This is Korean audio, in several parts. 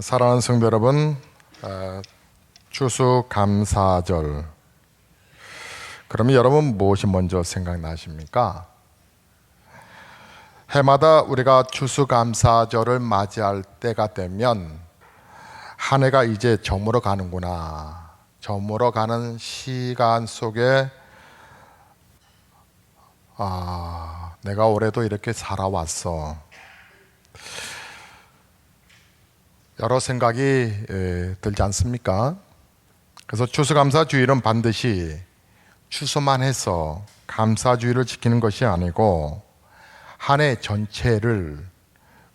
사랑하는 성도 여러분, 추수감사절. 그러면 여러분 무엇이 먼저 생각나십니까? 해마다 우리가 추수감사절을 맞이할 때가 되면 한 해가 이제 저물어 가는구나, 저물어 가는 시간 속에 내가 올해도 이렇게 살아왔어, 여러 생각이 들지 않습니까? 그래서 추수감사주일은 반드시 추수만 해서 감사주일을 지키는 것이 아니고 한 해 전체를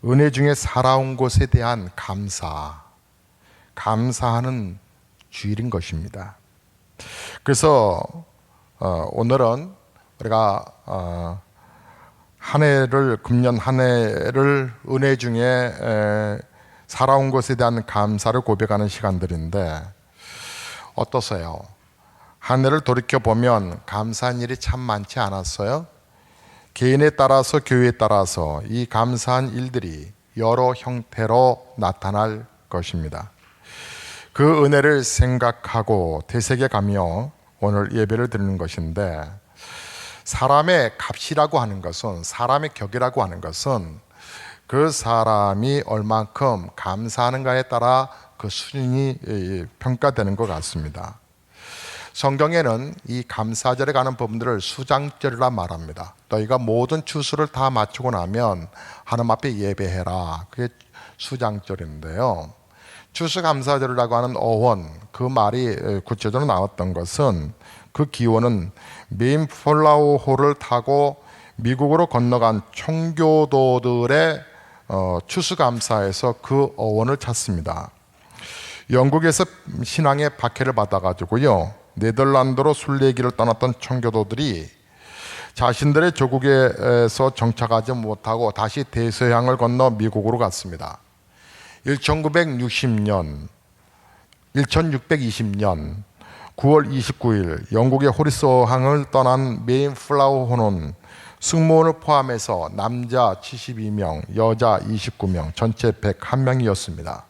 은혜 중에 살아온 것에 대한 감사하는 주일인 것입니다. 그래서 오늘은 우리가 금년 한 해를 은혜 중에 살아온 것에 대한 감사를 고백하는 시간들인데, 어떠세요? 한 해를 돌이켜보면 감사한 일이 참 많지 않았어요? 개인에 따라서, 교회에 따라서 이 감사한 일들이 여러 형태로 나타날 것입니다. 그 은혜를 생각하고 되새겨가며 오늘 예배를 드리는 것인데, 사람의 값이라고 하는 것은, 사람의 격이라고 하는 것은 그 사람이 얼만큼 감사하는가에 따라 그 수준이 평가되는 것 같습니다. 성경에는 이 감사절에 가는 부분들을 수장절이라 말합니다. 너희가 모든 추수를 다 마치고 나면 하나님 앞에 예배해라, 그게 수장절인데요. 추수감사절이라고 하는 어원, 그 말이 구체적으로 나왔던 것은, 그 기원은 메인플라워호를 타고 미국으로 건너간 청교도들의 추수감사에서 그 어원을 찾습니다. 영국에서 신앙의 박해를 받아가지고요, 네덜란드로 순례길을 떠났던 청교도들이 자신들의 조국에서 정착하지 못하고 다시 대서양을 건너 미국으로 갔습니다. 1620년 9월 29일 영국의 호리스항을 떠난 메인플라워호는 승무원을 포함해서 남자 72명, 여자 29명, 전체 101명이었습니다.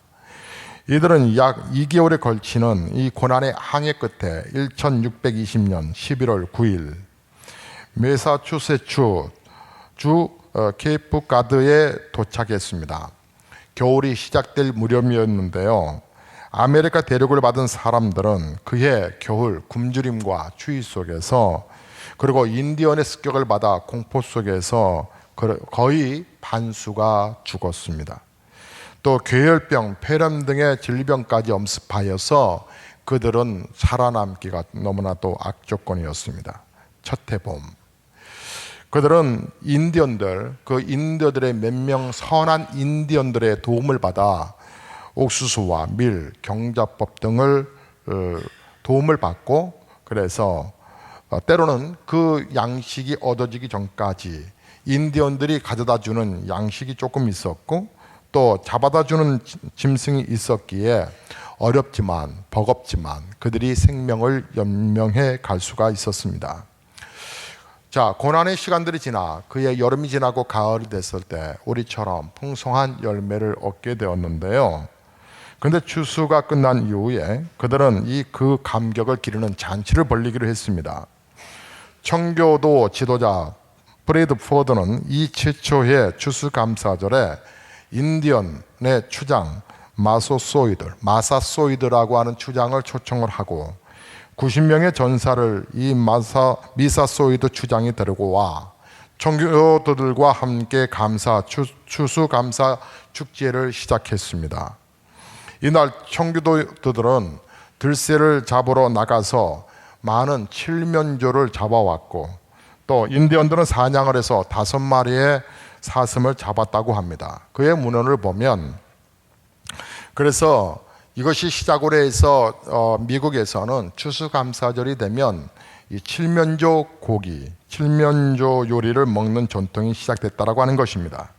이들은 약 2개월에 걸치는 이 고난의 항해 끝에 1620년 11월 9일 매사추세츠 주 케이프 가드에 도착했습니다. 겨울이 시작될 무렵이었는데요, 아메리카 대륙을 받은 사람들은 그해 겨울 굶주림과 추위 속에서, 그리고 인디언의 습격을 받아 공포 속에서 거의 반수가 죽었습니다. 또 괴혈병, 폐렴 등의 질병까지 엄습하여서 그들은 살아남기가 너무나도 악조건이었습니다. 첫 해봄, 그들은 인디언들, 그 인디언들의 몇 명 선한 인디언들의 도움을 받아 옥수수와 밀, 경자법 등을 도움을 받고, 그래서 때로는 그 양식이 얻어지기 전까지 인디언들이 가져다 주는 양식이 조금 있었고, 또 잡아다 주는 짐승이 있었기에 어렵지만 버겁지만 그들이 생명을 연명해 갈 수가 있었습니다. 자, 고난의 시간들이 지나 그의 여름이 지나고 가을이 됐을 때 우리처럼 풍성한 열매를 얻게 되었는데요, 그런데 추수가 끝난 이후에 그들은 그 감격을 기르는 잔치를 벌이기로 했습니다. 청교도 지도자 브래드포드는 이 최초의 추수감사절에 인디언의 추장 마사소이드라고 하는 추장을 초청을 하고 90명의 전사를 이 미사소이드 추장이 데리고 와 청교도들과 함께 추수감사 축제를 시작했습니다. 이날 청교도들은 들새를 잡으러 나가서 많은 칠면조를 잡아왔고, 또 인디언들은 사냥을 해서 5마리의 사슴을 잡았다고 합니다. 그의 문헌을 보면, 그래서 이것이 시작으로 해서 미국에서는 추수감사절이 되면 이 칠면조 요리를 먹는 전통이 시작됐다고 하는 것입니다.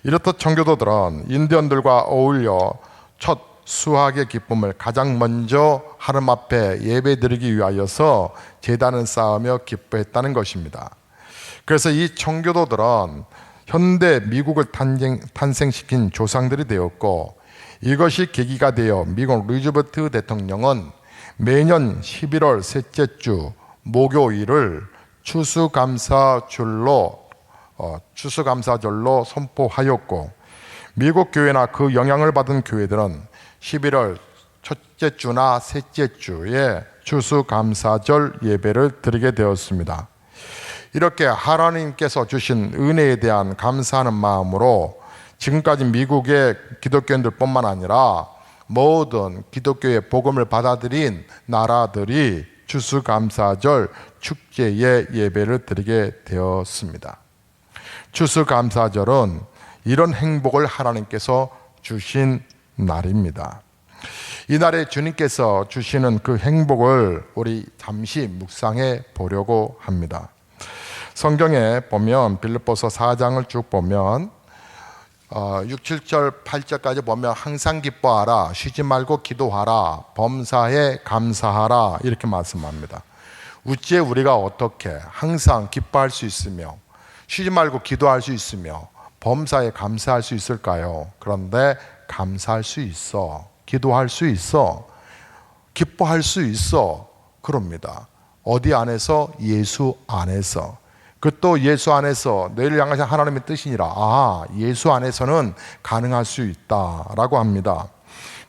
이렇듯 청교도들은 인디언들과 어울려 첫 수확의 기쁨을 가장 먼저 하나님 앞에 예배드리기 위하여서 제단을 쌓으며 기뻐했다는 것입니다. 그래서 이 청교도들은 현대 미국을 탄생시킨 조상들이 되었고, 이것이 계기가 되어 미국 루즈벨트 대통령은 매년 11월 셋째 주 목요일을 추수감사절로 선포하였고, 미국 교회나 그 영향을 받은 교회들은 11월 첫째 주나 셋째 주에 추수감사절 예배를 드리게 되었습니다. 이렇게 하나님께서 주신 은혜에 대한 감사하는 마음으로 지금까지 미국의 기독교인들뿐만 아니라 모든 기독교의 복음을 받아들인 나라들이 추수감사절 축제의 예배를 드리게 되었습니다. 추수감사절은 이런 행복을 하나님께서 주신 날입니다. 이 날에 주님께서 주시는 그 행복을 우리 잠시 묵상해 보려고 합니다. 성경에 보면 빌립보서 4장을 쭉 보면 6, 7절, 8절까지 보면 항상 기뻐하라, 쉬지 말고 기도하라, 범사에 감사하라 이렇게 말씀합니다. 어찌 우리가 어떻게 항상 기뻐할 수 있으며 쉬지 말고 기도할 수 있으며 범사에 감사할 수 있을까요? 그런데 감사할 수 있어, 기도할 수 있어, 기뻐할 수 있어, 그럽니다. 어디 안에서? 예수 안에서. 그 또 예수 안에서 너희를 향하신 하나님의 뜻이니라. 예수 안에서는 가능할 수 있다라고 합니다.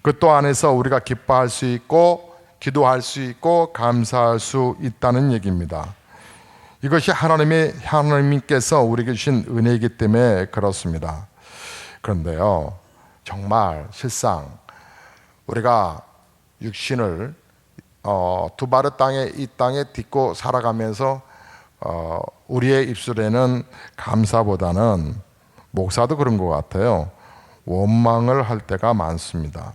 그 또 안에서 우리가 기뻐할 수 있고 기도할 수 있고 감사할 수 있다는 얘기입니다. 이것이 하나님께서 우리에게 주신 은혜이기 때문에 그렇습니다. 그런데요, 정말 실상 우리가 육신을 두 발의 이 땅에 딛고 살아가면서 우리의 입술에는 감사보다는, 목사도 그런 것 같아요, 원망을 할 때가 많습니다.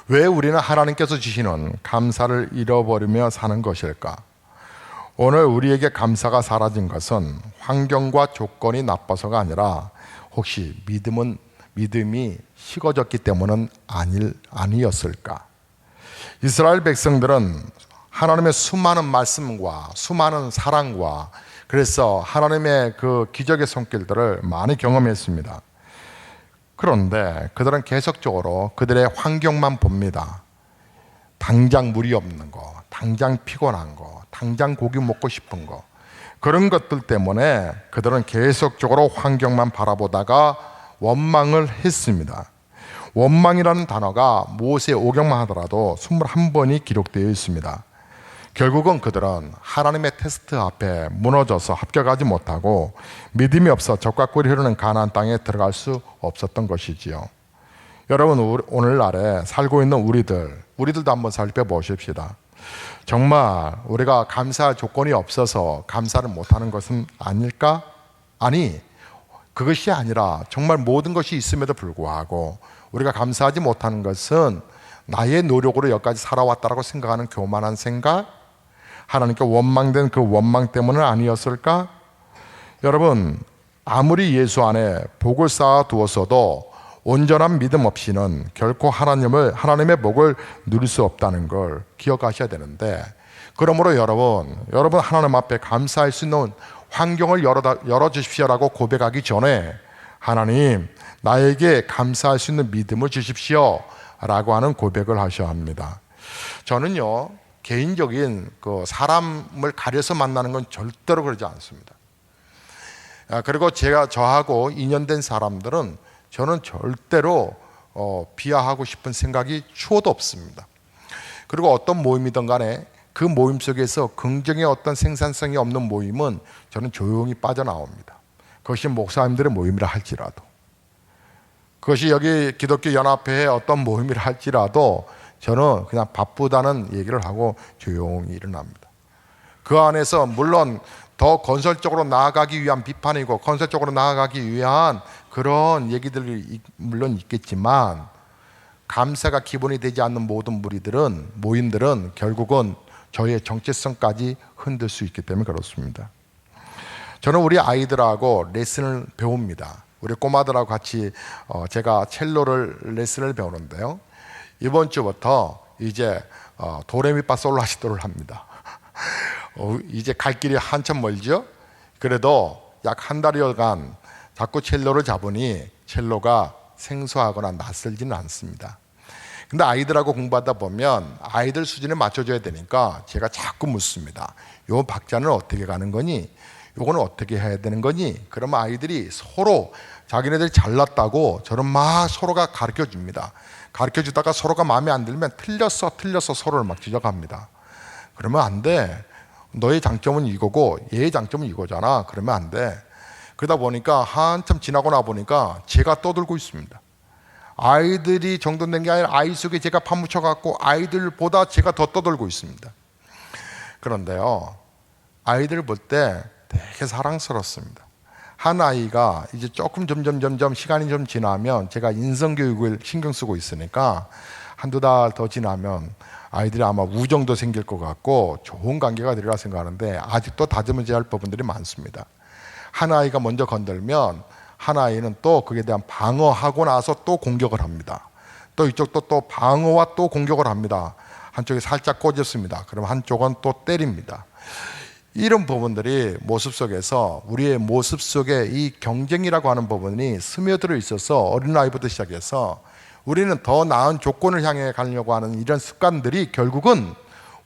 왜 우리는 하나님께서 주시는 감사를 잃어버리며 사는 것일까? 오늘 우리에게 감사가 사라진 것은 환경과 조건이 나빠서가 아니라 혹시 믿음이 식어졌기 때문은 아니었을까? 이스라엘 백성들은 하나님의 수많은 말씀과 수많은 사랑과 그래서 하나님의 그 기적의 손길들을 많이 경험했습니다. 그런데 그들은 계속적으로 그들의 환경만 봅니다. 당장 물이 없는 거, 당장 피곤한 거, 당장 고기 먹고 싶은 거, 그런 것들 때문에 그들은 계속적으로 환경만 바라보다가 원망을 했습니다. 원망이라는 단어가 모세 오경만 하더라도 21번이 기록되어 있습니다. 결국은 그들은 하나님의 테스트 앞에 무너져서 합격하지 못하고 믿음이 없어 적과 꿀이 흐르는 가나안 땅에 들어갈 수 없었던 것이지요. 여러분, 오늘날에 살고 있는 우리들도 한번 살펴보십시다. 정말 우리가 감사할 조건이 없어서 감사를 못하는 것은 아닐까? 아니, 그것이 아니라 정말 모든 것이 있음에도 불구하고 우리가 감사하지 못하는 것은 나의 노력으로 여기까지 살아왔다라고 생각하는 교만한 생각, 하나님께 원망된 그 원망 때문은 아니었을까? 여러분, 아무리 예수 안에 복을 쌓아 두었어도 온전한 믿음 없이는 결코 하나님의 복을 누릴 수 없다는 걸 기억하셔야 되는데, 그러므로 여러분 하나님 앞에 감사할 수 있는 환경을 열어주십시오라고 고백하기 전에 하나님, 나에게 감사할 수 있는 믿음을 주십시오 라고 하는 고백을 하셔야 합니다. 저는요, 개인적인 그 사람을 가려서 만나는 건 절대로 그러지 않습니다. 그리고 저하고 인연된 사람들은 저는 절대로 비하하고 싶은 생각이 추호도 없습니다. 그리고 어떤 모임이든 간에 그 모임 속에서 긍정의 어떤 생산성이 없는 모임은 저는 조용히 빠져나옵니다. 그것이 목사님들의 모임이라 할지라도, 그것이 여기 기독교 연합회의 어떤 모임이라 할지라도 저는 그냥 바쁘다는 얘기를 하고 조용히 일어납니다. 그 안에서 물론 더 건설적으로 나아가기 위한 비판이고 건설적으로 나아가기 위한 그런 얘기들이 물론 있겠지만, 감사가 기본이 되지 않는 모든 모임들은 결국은 저희의 정체성까지 흔들 수 있기 때문에 그렇습니다. 저는 우리 아이들하고 레슨을 배웁니다. 우리 꼬마들하고 같이 제가 첼로를 레슨을 배우는데요, 이번 주부터 이제 도레미파솔라시도를 합니다. 이제 갈 길이 한참 멀죠? 그래도 약 한 달여간 자꾸 첼로를 잡으니 첼로가 생소하거나 낯설지는 않습니다. 근데 아이들하고 공부하다 보면 아이들 수준에 맞춰줘야 되니까 제가 자꾸 묻습니다. 요 박자는 어떻게 가는 거니? 요거는 어떻게 해야 되는 거니? 그러면 아이들이 서로 자기네들이 잘났다고 저는 막 서로가 가르쳐 줍니다. 가르쳐 주다가 서로가 마음에 안 들면 틀렸어 서로를 막 지적합니다. 그러면 안 돼. 너의 장점은 이거고 얘의 장점은 이거잖아. 그러면 안 돼. 그러다 보니까 한참 지나고 나 보니까 제가 떠들고 있습니다. 아이들이 정돈된 게 아니라 아이 속에 제가 파묻혀 갖고 아이들보다 제가 더 떠들고 있습니다. 그런데요, 아이들 볼 때 되게 사랑스럽습니다. 한 아이가 이제 조금 점점 시간이 좀 지나면 제가 인성교육을 신경 쓰고 있으니까 한두 달 더 지나면 아이들이 아마 우정도 생길 것 같고 좋은 관계가 되리라 생각하는데 아직도 다듬어져야 할 부분들이 많습니다. 한 아이가 먼저 건들면 한 아이는 또 그에 대한 방어하고 나서 또 공격을 합니다. 또 이쪽도 또 방어와 또 공격을 합니다. 한쪽이 살짝 꽂혔습니다. 그럼 한쪽은 또 때립니다. 이런 부분들이 모습 속에서 우리의 모습 속에 이 경쟁이라고 하는 부분이 스며들어 있어서 어린아이부터 시작해서 우리는 더 나은 조건을 향해 가려고 하는 이런 습관들이 결국은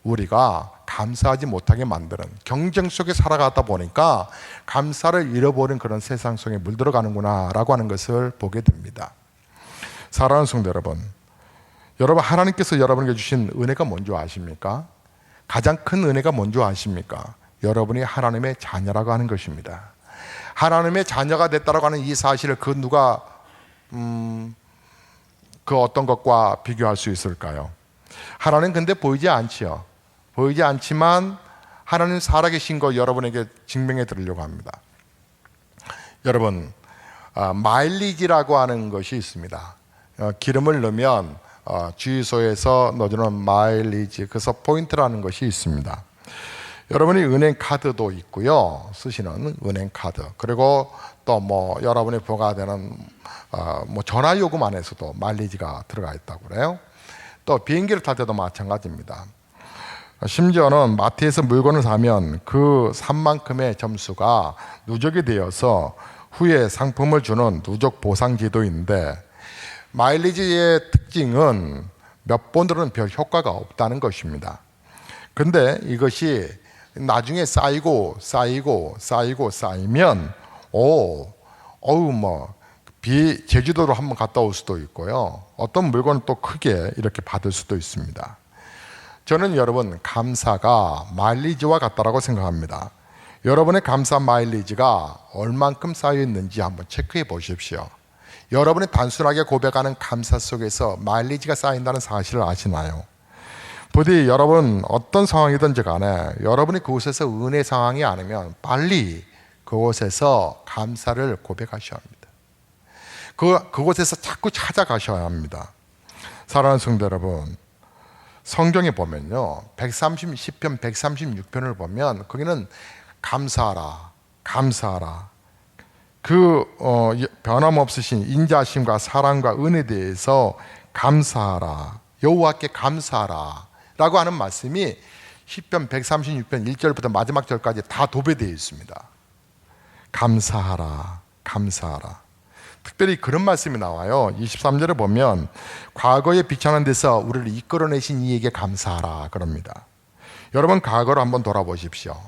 우리가 감사하지 못하게 만드는, 경쟁 속에 살아가다 보니까 감사를 잃어버린 그런 세상 속에 물들어가는구나 라고 하는 것을 보게 됩니다. 사랑하는 성도 여러분, 하나님께서 여러분에게 주신 은혜가 뭔지 아십니까? 가장 큰 은혜가 뭔지 아십니까? 여러분이 하나님의 자녀라고 하는 것입니다. 하나님의 자녀가 됐다라고 하는 이 사실을 그 누가 그 어떤 것과 비교할 수 있을까요? 하나님 근데 보이지 않지요. 보이지 않지만 하나님 살아계신 거 여러분에게 증명해 드리려고 합니다. 여러분, 마일리지라고 하는 것이 있습니다. 기름을 넣으면 주유소에서 넣어주는 마일리지, 그래서 포인트라는 것이 있습니다. 여러분이 은행 카드도 있고요, 쓰시는 은행 카드, 그리고 또 뭐 여러분이 부과되는 뭐 전화 요금 안에서도 마일리지가 들어가 있다고 그래요. 또 비행기를 탈 때도 마찬가지입니다. 심지어는 마트에서 물건을 사면 그 산 만큼의 점수가 누적이 되어서 후에 상품을 주는 누적 보상제도인데, 마일리지의 특징은 몇 번으로는 별 효과가 없다는 것입니다. 근데 이것이 나중에 쌓이면 제주도로 한번 갔다 올 수도 있고요, 어떤 물건은 또 크게 이렇게 받을 수도 있습니다. 저는 여러분, 감사가 마일리지와 같다라고 생각합니다. 여러분의 감사 마일리지가 얼만큼 쌓여 있는지 한번 체크해 보십시오. 여러분이 단순하게 고백하는 감사 속에서 마일리지가 쌓인다는 사실을 아시나요? 부디 여러분 어떤 상황이든지 간에 여러분이 그곳에서 은혜 상황이 아니면 빨리 그곳에서 감사를 고백하셔야 합니다. 그곳에서 자꾸 찾아가셔야 합니다. 사랑하는 성도 여러분, 성경에 보면요, 130편 136편을 보면 거기는 감사하라 그 변함없으신 인자심과 사랑과 은혜에 대해서 감사하라, 여호와께 감사하라 라고 하는 말씀이 시편 136편 1절부터 마지막 절까지 다 도배되어 있습니다. 감사하라. 특별히 그런 말씀이 나와요. 23절에 보면 과거에 비천한 데서 우리를 이끌어내신 이에게 감사하라 그럽니다. 여러분, 과거를 한번 돌아보십시오.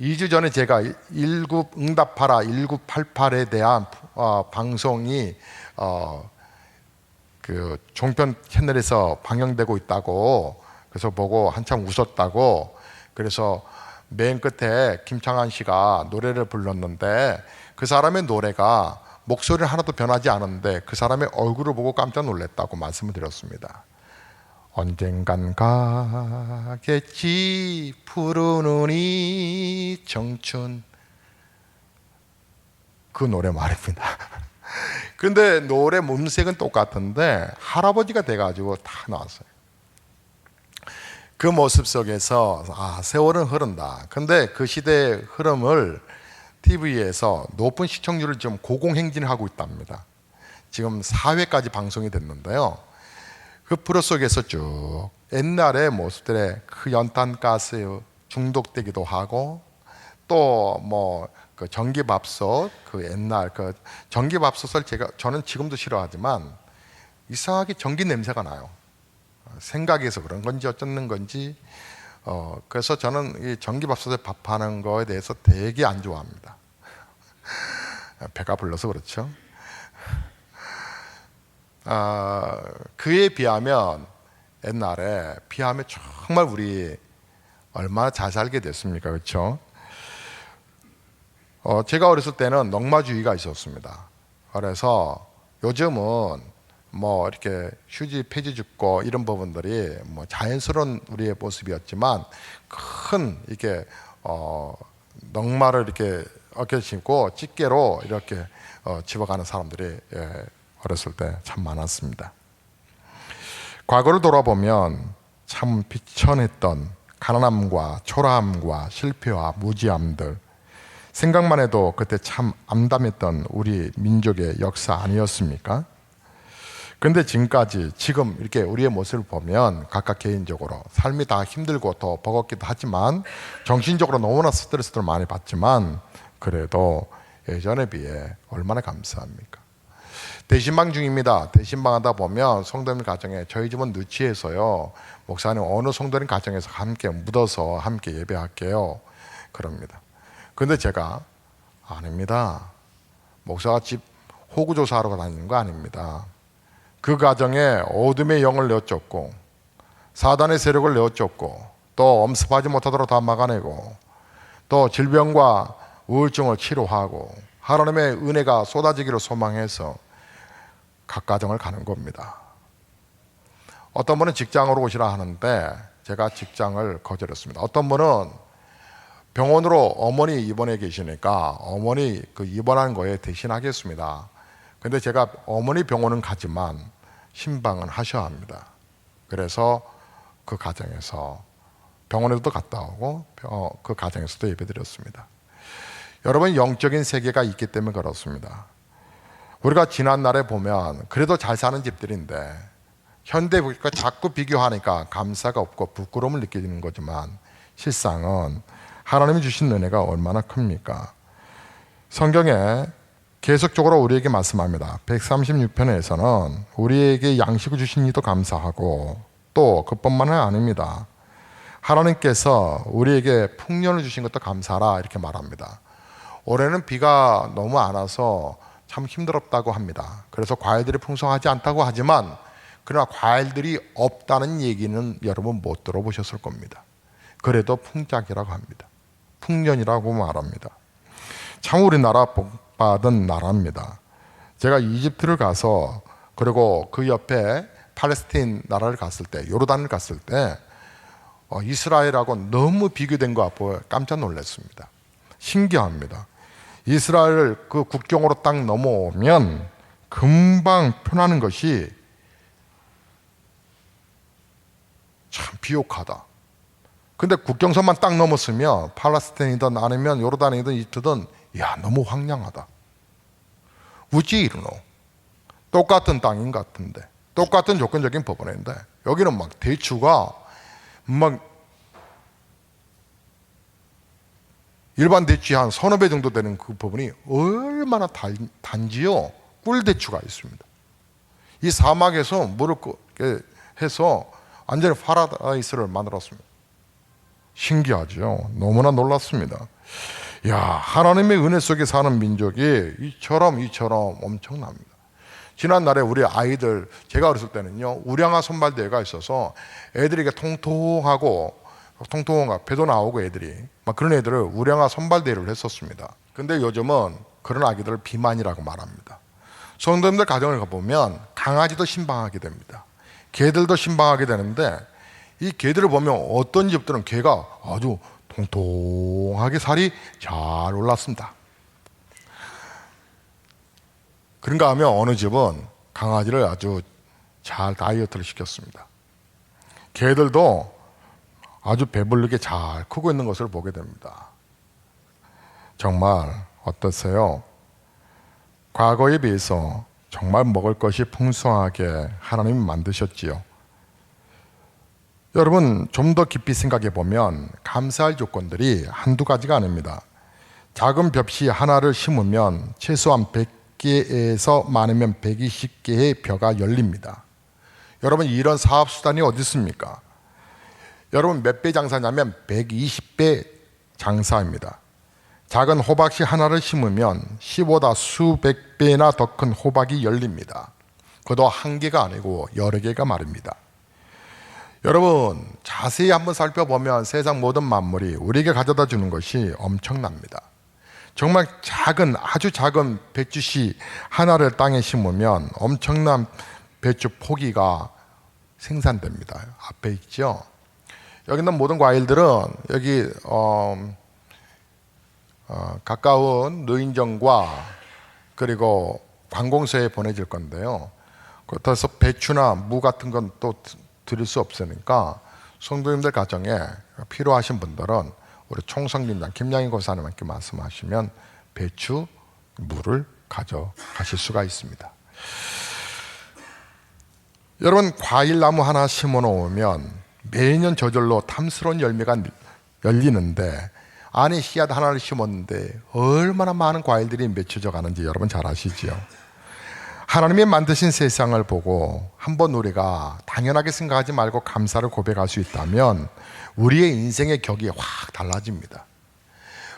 2주 전에 제가 1988에 대한 방송이 그 종편 채널에서 방영되고 있다고, 그래서 보고 한참 웃었다고, 그래서 맨 끝에 김창완 씨가 노래를 불렀는데 그 사람의 노래가 목소리는 하나도 변하지 않았는데 그 사람의 얼굴을 보고 깜짝 놀랐다고 말씀을 드렸습니다. 언젠간 가겠지 푸른 이 청춘, 그 노래 말입니다. 근데 노래 음색은 똑같은데 할아버지가 돼가지고 다 나왔어요. 그 모습 속에서 세월은 흐른다. 근데 그 시대의 흐름을 TV에서 높은 시청률을 좀 고공행진을 하고 있답니다. 지금 4회까지 방송이 됐는데요, 그 프로 속에서 쭉 옛날의 모습들의 그 연탄가스에 중독되기도 하고, 또 뭐 그 전기밥솥, 그 옛날 그 전기밥솥을 저는 지금도 싫어하지만 이상하게 전기 냄새가 나요. 생각해서 그런 건지 어쩌는 건지. 그래서 저는 이 전기밥솥에 밥하는 거에 대해서 되게 안 좋아합니다. 배가 불러서 그렇죠. 그에 비하면 옛날에 비하면 정말 우리 얼마나 잘 살게 됐습니까, 그렇죠? 제가 어렸을 때는 농마주의가 있었습니다. 그래서 요즘은 뭐 이렇게 휴지, 폐지 줍고 이런 부분들이 뭐 자연스러운 우리의 모습이었지만 큰 이게 농마를 이렇게 어깨에 짚고 집게로 이렇게 집어가는 사람들이 어렸을 때 참 많았습니다. 과거를 돌아보면 참 비천했던 가난함과 초라함과 실패와 무지함들, 생각만 해도 그때 참 암담했던 우리 민족의 역사 아니었습니까? 그런데 지금 이렇게 우리의 모습을 보면 각각 개인적으로 삶이 다 힘들고 더 버겁기도 하지만 정신적으로 너무나 스트레스를 많이 받지만 그래도 예전에 비해 얼마나 감사합니까? 대신방 중입니다. 대신방 하다 보면 성도님 가정에 저희 집은 누치해서요, 목사님 어느 성도님 가정에서 함께 묻어서 함께 예배할게요 그럽니다. 근데 제가 아닙니다. 목사가 집 호구조사하러 다니는 거 아닙니다. 그 가정에 어둠의 영을 내어쫓고 사단의 세력을 내어쫓고 또 엄습하지 못하도록 다 막아내고 또 질병과 우울증을 치료하고 하나님의 은혜가 쏟아지기를 소망해서 각 가정을 가는 겁니다. 어떤 분은 직장으로 오시라 하는데 제가 직장을 거절했습니다. 어떤 분은 병원으로 어머니 입원해 계시니까 어머니 그 입원한 거에 대신하겠습니다. 근데 제가 어머니 병원은 가지만 신방은 하셔야 합니다. 그래서 그 가정에서 병원에도 갔다 오고 그 가정에서도 예배드렸습니다. 여러분, 영적인 세계가 있기 때문에 그렇습니다. 우리가 지난 날에 보면 그래도 잘 사는 집들인데 현대과 자꾸 비교하니까 감사가 없고 부끄러움을 느끼는 거지만 실상은 하나님이 주신 은혜가 얼마나 큽니까? 성경에 계속적으로 우리에게 말씀합니다. 136편에서는 우리에게 양식을 주신 이도 감사하고 또 그뿐만은 아닙니다. 하나님께서 우리에게 풍년을 주신 것도 감사하라 이렇게 말합니다. 올해는 비가 너무 안 와서 참 힘들었다고 합니다. 그래서 과일들이 풍성하지 않다고 하지만 그러나 과일들이 없다는 얘기는 여러분 못 들어보셨을 겁니다. 그래도 풍작이라고 합니다. 풍년이라고 말합니다. 참 우리나라 복받은 나라입니다. 제가 이집트를 가서 그리고 그 옆에 팔레스타인 나라를 갔을 때, 요르단을 갔을 때 이스라엘하고 너무 비교된 거 보고 깜짝 놀랐습니다. 신기합니다. 이스라엘 그 국경으로 딱 넘어오면 금방 표나는 것이 참 비옥하다. 근데 국경선만 딱 넘었으면 팔레스타인이든 아니면 요르단이든 이집트든 야 너무 황량하다. 우찌 이르노. 똑같은 땅인 같은데 똑같은 조건적인 법원인데 여기는 막 대추가 막 일반 대추 한 서너 배 정도 되는 그 부분이 얼마나 단지요. 꿀대추가 있습니다. 이 사막에서 물을 해서 완전히 파라다이스를 만들었습니다. 신기하죠. 너무나 놀랐습니다. 야, 하나님의 은혜 속에 사는 민족이 이처럼 엄청납니다. 지난날에 우리 아이들, 제가 어렸을 때는요, 우량아 선발대회가 있어서 애들이 통통하고 배도 나오고 애들이 막 그런 애들을 우량아 선발대회를 했었습니다. 근데 요즘은 그런 아기들을 비만이라고 말합니다. 성도님들 가정을 가보면 강아지도 신방하게 됩니다. 개들도 신방하게 되는데 이 개들을 보면 어떤 집들은 개가 아주 통통하게 살이 잘 올랐습니다. 그런가 하면 어느 집은 강아지를 아주 잘 다이어트를 시켰습니다. 개들도 아주 배부르게 잘 크고 있는 것을 보게 됩니다. 정말 어떠세요? 과거에 비해서 정말 먹을 것이 풍성하게 하나님이 만드셨지요. 여러분 좀 더 깊이 생각해 보면 감사할 조건들이 한두 가지가 아닙니다. 작은 벽시 하나를 심으면 최소한 100개에서 많으면 120개의 벼가 열립니다. 여러분, 이런 사업 수단이 어디 있습니까? 여러분, 몇 배 장사냐면 120배 장사입니다. 작은 호박씨 하나를 심으면 씨보다 수백 배나 더 큰 호박이 열립니다. 그것도 한 개가 아니고 여러 개가 말입니다. 여러분, 자세히 한번 살펴보면 세상 모든 만물이 우리에게 가져다 주는 것이 엄청납니다. 정말 작은, 아주 작은 배추씨 하나를 땅에 심으면 엄청난 배추 포기가 생산됩니다. 앞에 있죠. 여기 있는 모든 과일들은 여기 가까운 노인정과 그리고 관공서에 보내질 건데요. 그렇다고 배추나 무 같은 건 또 드릴 수 없으니까 성도님들 가정에 필요하신 분들은 우리 총성김장 김양희 권사님께 말씀하시면 배추, 무를 가져가실 수가 있습니다. 여러분, 과일나무 하나 심어 놓으면 매년 저절로 탐스러운 열매가 열리는데 안에 씨앗 하나를 심었는데 얼마나 많은 과일들이 맺혀져 가는지 여러분 잘 아시지요? 하나님이 만드신 세상을 보고 한번 우리가 당연하게 생각하지 말고 감사를 고백할 수 있다면 우리의 인생의 격이 확 달라집니다.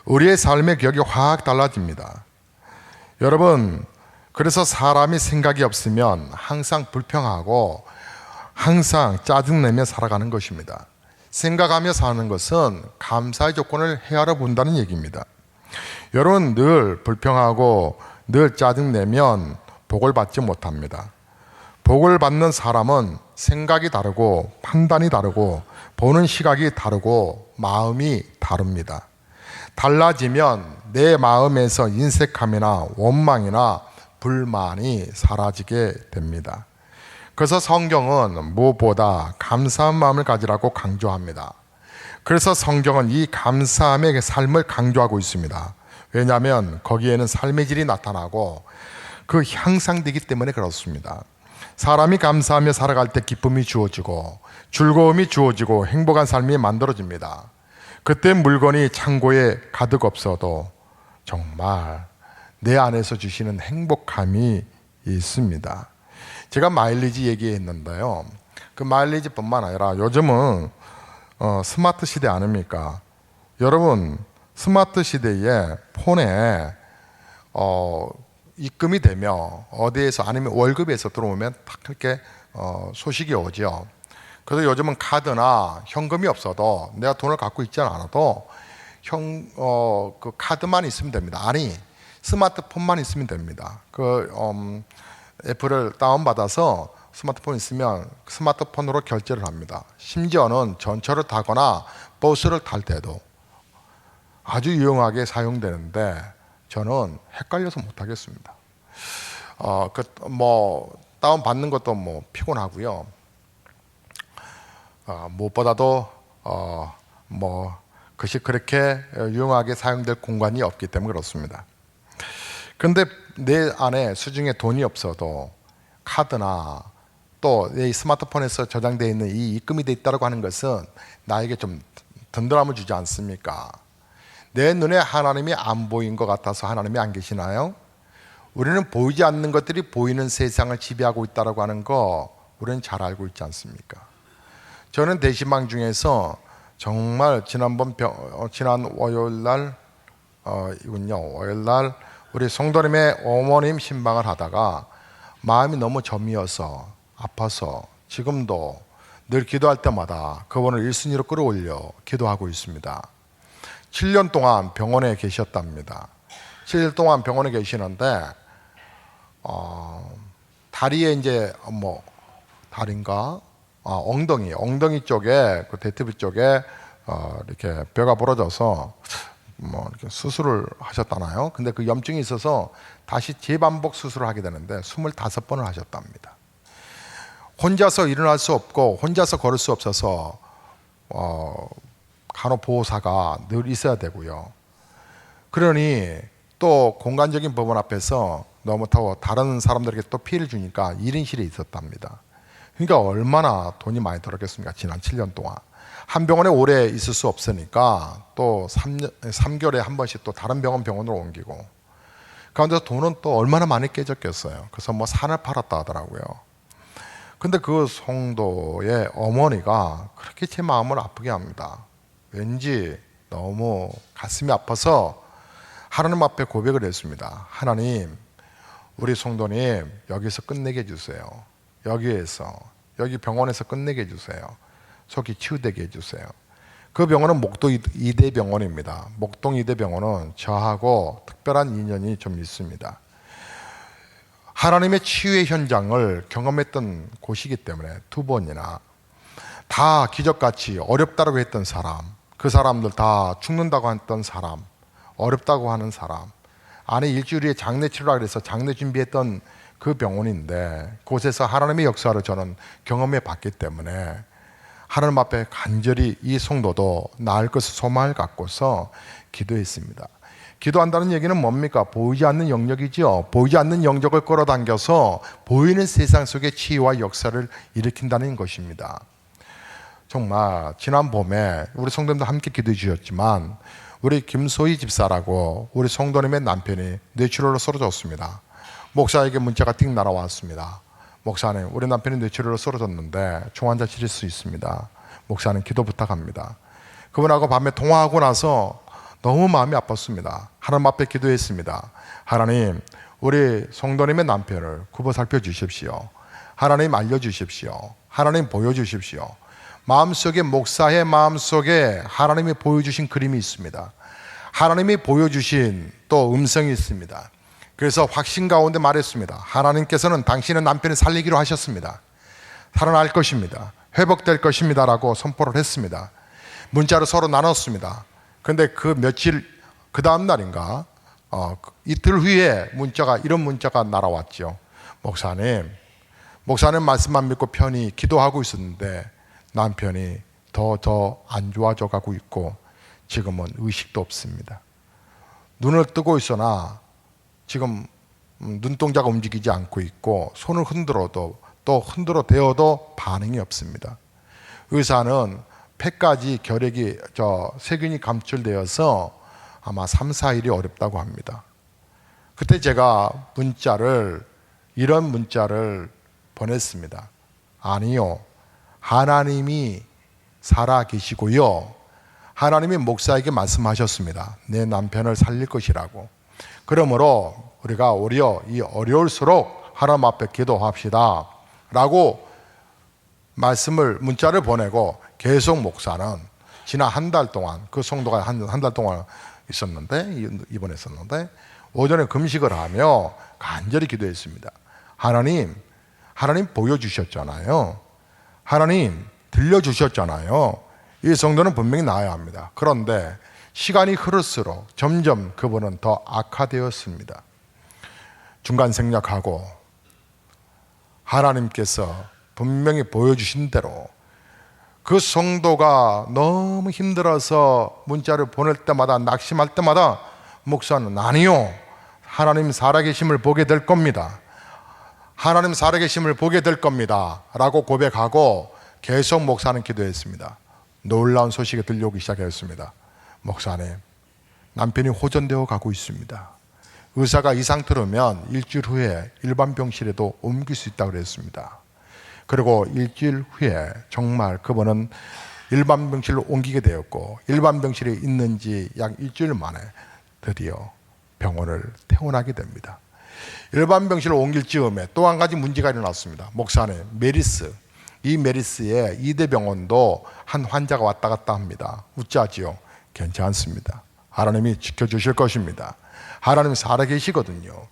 우리의 삶의 격이 확 달라집니다. 여러분, 그래서 사람이 생각이 없으면 항상 불평하고 항상 짜증내며 살아가는 것입니다. 생각하며 사는 것은 감사의 조건을 헤아려 본다는 얘기입니다. 여러분, 늘 불평하고 늘 짜증내면 복을 받지 못합니다. 복을 받는 사람은 생각이 다르고 판단이 다르고 보는 시각이 다르고 마음이 다릅니다. 달라지면 내 마음에서 인색함이나 원망이나 불만이 사라지게 됩니다. 그래서 성경은 무엇보다 감사한 마음을 가지라고 강조합니다. 그래서 성경은 이 감사함의 삶을 강조하고 있습니다. 왜냐하면 거기에는 삶의 질이 나타나고 그 향상되기 때문에 그렇습니다. 사람이 감사하며 살아갈 때 기쁨이 주어지고 즐거움이 주어지고 행복한 삶이 만들어집니다. 그때 물건이 창고에 가득 없어도 정말 내 안에서 주시는 행복함이 있습니다. 제가 마일리지 얘기했는데요. 그 마일리지뿐만 아니라 요즘은 스마트 시대 아닙니까? 여러분, 스마트 시대에 폰에 입금이 되면 어디에서 아니면 월급에서 들어오면 딱 이렇게 소식이 오죠. 그래서 요즘은 카드나 현금이 없어도 내가 돈을 갖고 있지 않아도 그 카드만 있으면 됩니다. 아니, 스마트폰만 있으면 됩니다. 앱을 다운받아서 스마트폰 있으면 스마트폰으로 결제를 합니다. 심지어는 전철을 타거나 버스를 탈 때도 아주 유용하게 사용되는데 저는 헷갈려서 못하겠습니다. 다운 받는 것도 피곤하고요. 무엇보다도 그것이 그렇게 유용하게 사용될 공간이 없기 때문에 그렇습니다. 그런데 내 안에 수중에 돈이 없어도 카드나 또 내 스마트폰에서 저장되어 있는 이 입금이 되어 있다고 하는 것은 나에게 좀 든든함을 주지 않습니까? 내 눈에 하나님이 안 보인 것 같아서 하나님이 안 계시나요? 우리는 보이지 않는 것들이 보이는 세상을 지배하고 있다고 하는 거 우리는 잘 알고 있지 않습니까? 저는 대시방 중에서 정말 지난 월요일날 월요일날 우리 성도님의 어머님 신방을 하다가 마음이 너무 저미어서 아파서 지금도 늘 기도할 때마다 그분을 1순위로 끌어올려 기도하고 있습니다. 7년 동안 병원에 계셨답니다. 7년 동안 병원에 계시는데 다리에 이제 다리인가? 엉덩이 쪽에 그 대퇴부 쪽에 이렇게 뼈가 부러져서 이렇게 수술을 하셨다나요? 근데 그 염증이 있어서 다시 재반복 수술을 하게 되는데 25번을 하셨답니다. 혼자서 일어날 수 없고 혼자서 걸을 수 없어서 간호보호사가 늘 있어야 되고요. 그러니 또 공간적인 법원 앞에서 너무 다른 사람들에게 또 피해를 주니까 1인실에 있었답니다. 그러니까 얼마나 돈이 많이 들었겠습니까? 지난 7년 동안. 한 병원에 오래 있을 수 없으니까 또 3개월에 한 번씩 또 다른 병원으로 옮기고, 그런데 돈은 또 얼마나 많이 깨졌겠어요. 그래서 뭐 산을 팔았다 하더라고요. 근데 그 성도의 어머니가 그렇게 제 마음을 아프게 합니다. 왠지 너무 가슴이 아파서 하나님 앞에 고백을 했습니다. 하나님, 우리 성도님 여기서 끝내게 해주세요. 여기 병원에서 끝내게 해주세요. 속이 치유되게 해주세요. 그 병원은 목동 이대병원입니다. 목동 이대병원은 저하고 특별한 인연이 좀 있습니다. 하나님의 치유의 현장을 경험했던 곳이기 때문에 두 번이나 다 기적같이 어렵다고 했던 사람, 그 사람들 다 죽는다고 했던 사람, 어렵다고 하는 사람, 안에 일주일 후에 장례 치료라 그래서 장례 준비했던 그 병원인데, 그곳에서 하나님의 역사를 저는 경험해 봤기 때문에 하나님 앞에 간절히 이 성도도 나을 것을 소망을 갖고서 기도했습니다. 기도한다는 얘기는 뭡니까? 보이지 않는 영역이죠. 보이지 않는 영역을 끌어당겨서 보이는 세상 속에 치유와 역사를 일으킨다는 것입니다. 정말 지난 봄에 우리 성도님들 함께 기도해 주셨지만, 우리 김소희 집사라고 우리 성도님의 남편이 뇌출혈로 쓰러졌습니다. 목사에게 문자가 띵 날아왔습니다. 목사님, 우리 남편이 뇌출혈로 쓰러졌는데 중환자실일 수 있습니다. 목사님, 기도 부탁합니다. 그분하고 밤에 통화하고 나서 너무 마음이 아팠습니다. 하나님 앞에 기도했습니다. 하나님, 우리 성도님의 남편을 굽어 살펴주십시오. 하나님 알려주십시오. 하나님 보여주십시오. 마음속에, 목사의 마음속에 하나님이 보여주신 그림이 있습니다. 하나님이 보여주신 또 음성이 있습니다. 그래서 확신 가운데 말했습니다. 하나님께서는 당신의 남편을 살리기로 하셨습니다. 살아날 것입니다. 회복될 것입니다 라고 선포를 했습니다. 문자로 서로 나눴습니다. 근데 그 다음 날인가 이틀 후에 이런 문자가 날아왔죠. 목사님 말씀만 믿고 편히 기도하고 있었는데 남편이 더 안 좋아져 가고 있고 지금은 의식도 없습니다. 눈을 뜨고 있으나 지금 눈동자가 움직이지 않고 있고, 손을 흔들어도 또 흔들어 대어도 반응이 없습니다. 의사는 폐까지 세균이 감출되어서 아마 3, 4일이 어렵다고 합니다. 그때 제가 이런 문자를 보냈습니다. 아니요, 하나님이 살아 계시고요, 하나님이 목사에게 말씀하셨습니다. 내 남편을 살릴 것이라고. 그러므로 우리가 오히려 어려울수록 하나님 앞에 기도합시다 라고 문자를 보내고, 계속 목사는 지난 한 달 동안, 그 성도가 한 달 동안 입원했었는데 오전에 금식을 하며 간절히 기도했습니다. 하나님 보여주셨잖아요. 하나님 들려주셨잖아요. 이 성도는 분명히 나아야 합니다. 그런데 시간이 흐를수록 점점 그분은 더 악화되었습니다. 중간 생략하고 하나님께서 분명히 보여주신 대로 그 성도가 너무 힘들어서 문자를 보낼 때마다, 낙심할 때마다 목사는 아니요, 하나님 살아계심을 보게 될 겁니다. 하나님 살아계심을 보게 될 겁니다 라고 고백하고 계속 목사는 기도했습니다. 놀라운 소식이 들려오기 시작했습니다. 목사님, 남편이 호전되어 가고 있습니다. 의사가 이 상태로면 일주일 후에 일반 병실에도 옮길 수 있다고 그랬습니다. 그리고 일주일 후에 정말 그분은 일반 병실로 옮기게 되었고, 일반 병실에 있는 지 약 일주일 만에 드디어 병원을 퇴원하게 됩니다. 일반 병실로 옮길 즈음에 또 한 가지 문제가 일어났습니다. 목사님, 이 메리스의 이대병원도 한 환자가 왔다 갔다 합니다. 우짜지요? 괜찮습니다. 하나님이 지켜주실 것입니다. 하나님이 살아계시거든요.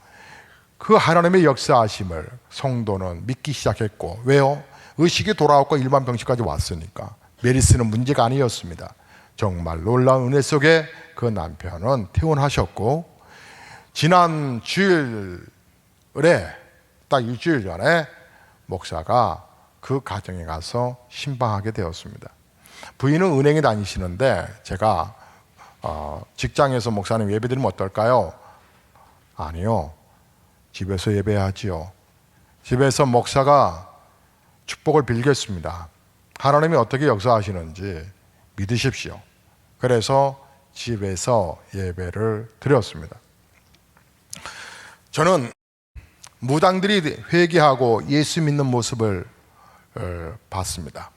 그 하나님의 역사하심을 성도는 믿기 시작했고, 왜요? 의식이 돌아왔고 일반 병실까지 왔으니까. 메리스는 문제가 아니었습니다. 정말 놀라운 은혜 속에 그 남편은 퇴원하셨고, 지난 주일에 딱 일주일 전에 목사가 그 가정에 가서 신방하게 되었습니다. 부인은 은행에 다니시는데 제가 직장에서 목사님 예배드리면 어떨까요? 아니요, 집에서 예배하지요. 집에서 목사가 축복을 빌겠습니다. 하나님이 어떻게 역사하시는지 믿으십시오. 그래서 집에서 예배를 드렸습니다. 저는 무당들이 회개하고 예수 믿는 모습을 봤습니다.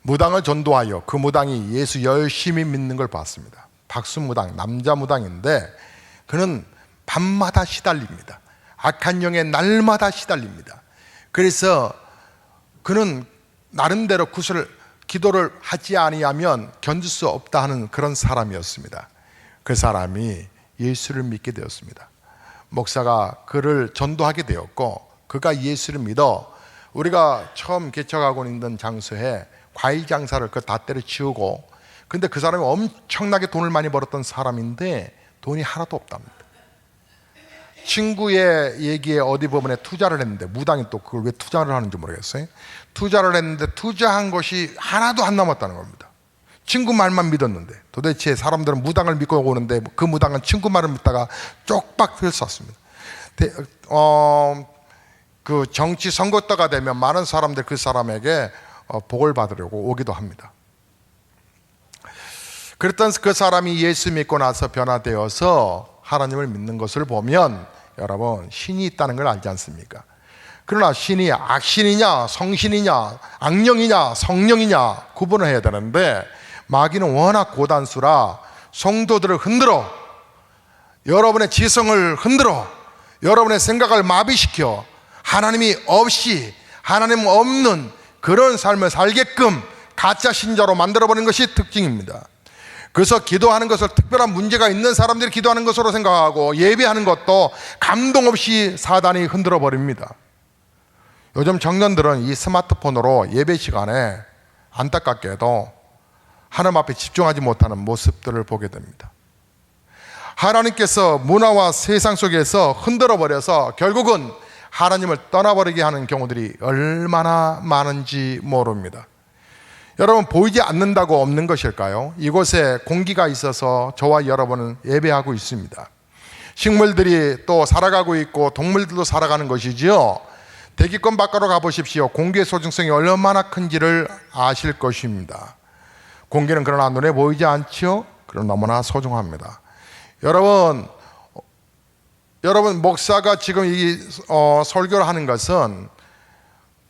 무당을 전도하여 그 무당이 예수 열심히 믿는 걸 봤습니다. 박수무당, 남자 무당인데 그는 밤마다 시달립니다. 악한 영에 날마다 시달립니다. 그래서 그는 나름대로 기도를 하지 아니하면 견딜 수 없다 하는 그런 사람이었습니다. 그 사람이 예수를 믿게 되었습니다. 목사가 그를 전도하게 되었고 그가 예수를 믿어 우리가 처음 개척하고 있는 장소에 과일 장사를 다 때려치우고, 근데 그 사람이 엄청나게 돈을 많이 벌었던 사람인데 돈이 하나도 없답니다. 친구의 얘기에 어디 부분에 투자를 했는데, 무당이 또 그걸 왜 투자를 하는지 모르겠어요. 투자를 했는데 투자한 것이 하나도 안 남았다는 겁니다. 친구 말만 믿었는데, 도대체 사람들은 무당을 믿고 오는데 그 무당은 친구 말을 믿다가 쪽박 들었습니다. 그 정치 선거 때가 되면 많은 사람들 그 사람에게 복을 받으려고 오기도 합니다. 그랬던 그 사람이 예수 믿고 나서 변화되어서 하나님을 믿는 것을 보면 여러분, 신이 있다는 걸 알지 않습니까? 그러나 신이 악신이냐 성신이냐 악령이냐 성령이냐 구분을 해야 되는데, 마귀는 워낙 고단수라 성도들을 흔들어, 여러분의 지성을 흔들어, 여러분의 생각을 마비시켜 하나님이 없이, 하나님 없는 그런 삶을 살게끔 가짜 신자로 만들어버리는 것이 특징입니다. 그래서 기도하는 것을 특별한 문제가 있는 사람들이 기도하는 것으로 생각하고, 예배하는 것도 감동 없이 사단이 흔들어 버립니다. 요즘 청년들은 이 스마트폰으로 예배 시간에 안타깝게도 하나님 앞에 집중하지 못하는 모습들을 보게 됩니다. 하나님께서 문화와 세상 속에서 흔들어 버려서 결국은 하나님을 떠나버리게 하는 경우들이 얼마나 많은지 모릅니다. 여러분, 보이지 않는다고 없는 것일까요? 이곳에 공기가 있어서 저와 여러분은 예배하고 있습니다. 식물들이 또 살아가고 있고 동물들도 살아가는 것이지요. 대기권 밖으로 가보십시오. 공기의 소중성이 얼마나 큰지를 아실 것입니다. 공기는 그러나 눈에 보이지 않죠? 그럼 너무나 소중합니다. 여러분 목사가 지금 이 설교를 하는 것은,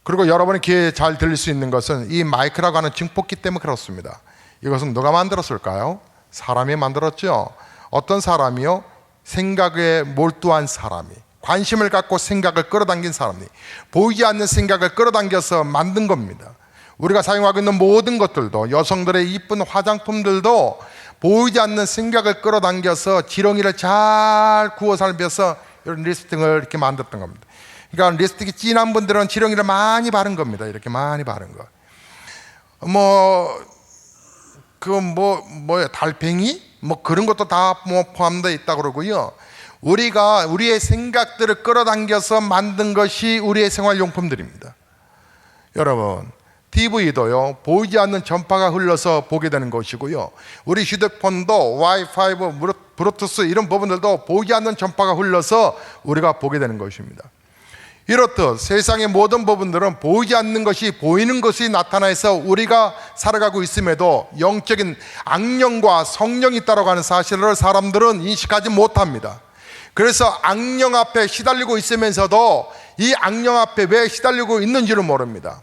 그리고 여러분의 귀에 잘 들릴 수 있는 것은 이 마이크라고 하는 증폭기 때문에 그렇습니다. 이것은 누가 만들었을까요? 사람이 만들었죠. 어떤 사람이요? 생각에 몰두한 사람이, 관심을 갖고 생각을 끌어당긴 사람이, 보이지 않는 생각을 끌어당겨서 만든 겁니다. 우리가 사용하고 있는 모든 것들도, 여성들의 이쁜 화장품들도 보이지 않는 생각을 끌어당겨서 지렁이를 잘 구워 삶아서 이런 립스틱을 이렇게 만들었던 겁니다. 그러니까 립스틱이 진한 분들은 지렁이를 많이 바른 겁니다. 이렇게 많이 바른 거. 달팽이? 그런 것도 다 포함되어 있다 그러고요. 우리가 우리의 생각들을 끌어당겨서 만든 것이 우리의 생활용품들입니다. 여러분, TV도요, 보이지 않는 전파가 흘러서 보게 되는 것이고요. 우리 휴대폰도 와이파이, 브루투스 이런 부분들도 보이지 않는 전파가 흘러서 우리가 보게 되는 것입니다. 이렇듯 세상의 모든 부분들은 보이지 않는 것이 보이는 것이 나타나서 우리가 살아가고 있음에도 영적인 악령과 성령이 있다고 하는 사실을 사람들은 인식하지 못합니다. 그래서 악령 앞에 시달리고 있으면서도 이 악령 앞에 왜 시달리고 있는지를 모릅니다.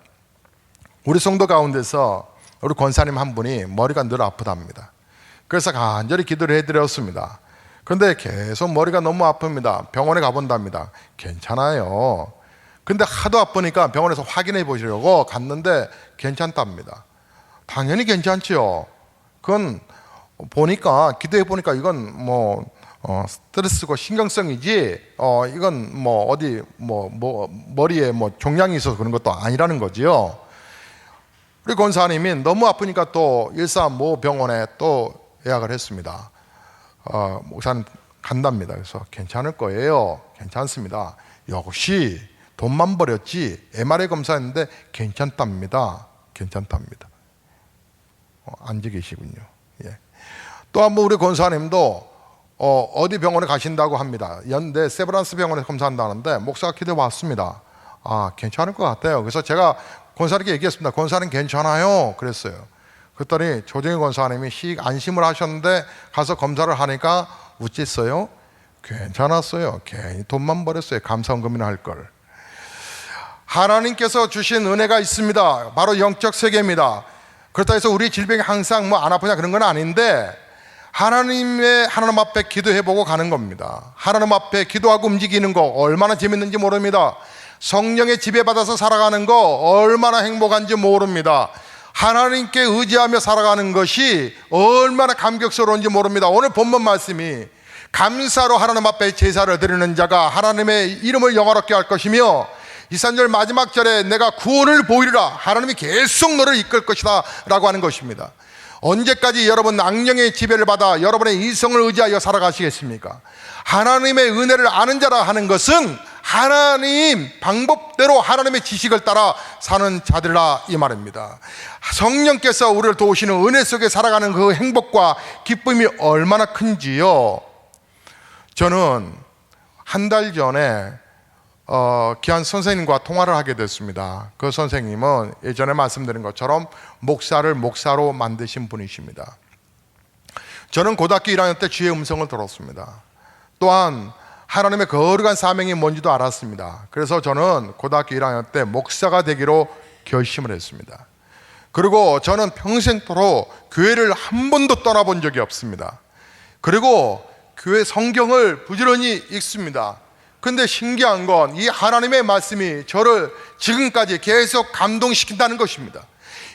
우리 성도 가운데서 우리 권사님 한 분이 머리가 늘 아프답니다. 그래서 간절히 기도를 해드렸습니다. 그런데 계속 머리가 너무 아픕니다. 병원에 가본답니다. 괜찮아요. 근데 하도 아프니까 병원에서 확인해 보시려고 갔는데 괜찮답니다. 당연히 괜찮지요. 그건 보니까, 기도해 보니까 이건 스트레스고 신경성이지, 이건 머리에 종양이 있어서 그런 것도 아니라는 거지요. 우리 권사님이 너무 아프니까 또 일산 모 병원에 또 예약을 했습니다. 목사님 간답니다. 그래서 괜찮을 거예요. 괜찮습니다. 역시 돈만 버렸지 MRI 검사했는데 괜찮답니다. 괜찮답니다. 앉아 계시군요. 예. 또 한 번 우리 권사님도 어디 병원에 가신다고 합니다. 연대 세브란스 병원에 검사한다는데 목사가 기도해 왔습니다. 괜찮을 것 같아요. 그래서 제가 권사님께 얘기했습니다. 권사님 괜찮아요. 그랬어요. 그랬더니 조정희 권사님이 씩 안심을 하셨는데 가서 검사를 하니까 어쨌어요? 괜찮았어요. 괜히 돈만 버렸어요. 감사원금이나 할 걸. 하나님께서 주신 은혜가 있습니다. 바로 영적 세계입니다. 그렇다 해서 우리 질병이 항상 뭐 안 아프냐 그런 건 아닌데, 하나님 앞에 기도해보고 가는 겁니다. 하나님 앞에 기도하고 움직이는 거 얼마나 재밌는지 모릅니다. 성령의 지배받아서 살아가는 거 얼마나 행복한지 모릅니다. 하나님께 의지하며 살아가는 것이 얼마나 감격스러운지 모릅니다. 오늘 본문 말씀이 감사로 하나님 앞에 제사를 드리는 자가 하나님의 이름을 영화롭게 할 것이며, 23절 마지막 절에 내가 구원을 보이리라, 하나님이 계속 너를 이끌 것이다 라고 하는 것입니다. 언제까지 여러분 악령의 지배를 받아 여러분의 이성을 의지하여 살아가시겠습니까? 하나님의 은혜를 아는 자라 하는 것은 하나님 방법대로 하나님의 지식을 따라 사는 자들이라 이 말입니다. 성령께서 우리를 도우시는 은혜 속에 살아가는 그 행복과 기쁨이 얼마나 큰지요. 저는 한 달 전에 귀한 선생님과 통화를 하게 됐습니다. 그 선생님은 예전에 말씀드린 것처럼 목사를 목사로 만드신 분이십니다. 저는 고등학교 1학년 때 주의 음성을 들었습니다. 또한 하나님의 거룩한 사명이 뭔지도 알았습니다. 그래서 저는 고등학교 1학년 때 목사가 되기로 결심을 했습니다. 그리고 저는 평생토록 교회를 한 번도 떠나본 적이 없습니다. 그리고 교회 성경을 부지런히 읽습니다. 근데 신기한 건 이 하나님의 말씀이 저를 지금까지 계속 감동시킨다는 것입니다.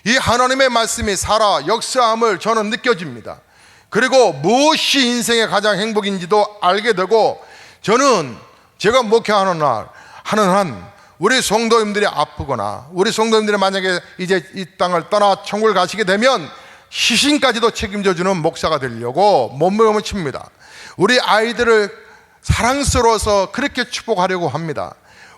이 하나님의 말씀이 살아 역사함을 저는 느껴집니다. 그리고 무엇이 인생의 가장 행복인지도 알게 되고, 저는 제가 목회하는 한 우리 성도님들이 아프거나 우리 성도님들이 만약에 이제 이 땅을 떠나 천국을 가시게 되면 시신까지도 책임져주는 목사가 되려고 몸부림을 칩니다. 우리 아이들을 사랑스러워서 그렇게 축복하려고 합니다.